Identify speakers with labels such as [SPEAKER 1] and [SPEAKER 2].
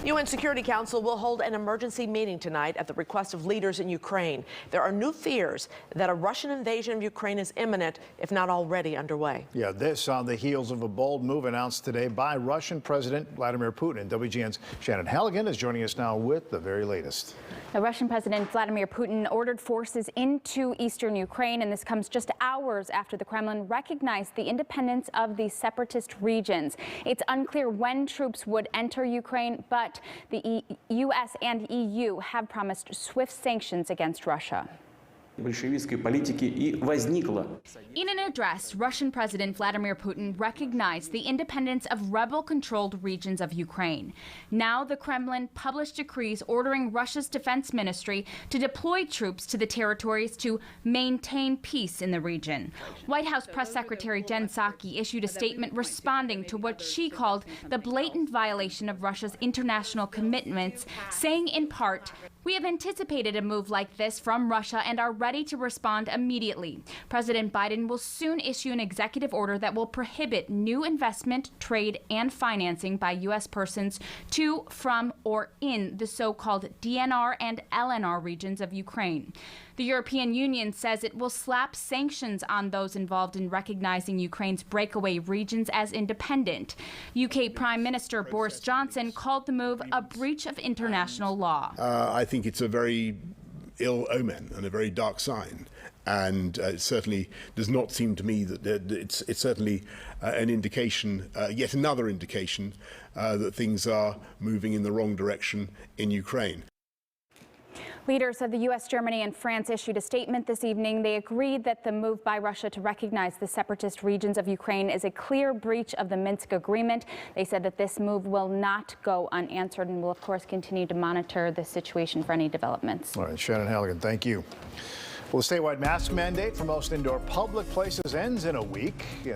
[SPEAKER 1] UN Security Council will hold an emergency meeting tonight at the request of leaders in Ukraine. There are new fears that a Russian invasion of Ukraine is imminent, if not already underway.
[SPEAKER 2] Yeah, this on the heels of a bold move announced today by Russian President Vladimir Putin. WGN's Shannon Halligan is joining us now with the very latest.
[SPEAKER 3] The Russian President Vladimir Putin ordered forces into eastern Ukraine, and this comes just hours after the Kremlin recognized the independence of the separatist regions. It's unclear when troops would enter Ukraine, but the U.S. and EU have promised swift sanctions against Russia.
[SPEAKER 4] In an address, Russian President Vladimir Putin recognized the independence of rebel-controlled regions of Ukraine. Now the Kremlin published decrees ordering Russia's defense ministry to deploy troops to the territories to maintain peace in the region. White House Press Secretary Jen Psaki issued a statement responding to what she called the blatant violation of Russia's international commitments, saying in part, "We have anticipated a move like this from Russia and are ready to respond immediately." President Biden will soon issue an executive order that will prohibit new investment, trade, and financing by U.S. persons to, from, or in the so-called DNR and LNR regions of Ukraine. The European Union says it will slap sanctions on those involved in recognizing Ukraine's breakaway regions as independent. UK Prime Minister Boris Johnson called the move a breach of international law.
[SPEAKER 5] I think it's a very ill omen and a very dark sign, and it certainly does not seem to me that it's certainly an indication, yet another indication, that things are moving in the wrong direction in Ukraine.
[SPEAKER 3] Leaders of the U.S., Germany, and France issued a statement this evening. They agreed that the move by Russia to recognize the separatist regions of Ukraine is a clear breach of the Minsk agreement. They said that this move will not go unanswered and will, of course, continue to monitor the situation for any developments.
[SPEAKER 2] All right, Shannon Halligan, thank you. Well, the statewide mask mandate for most indoor public places ends in a week. And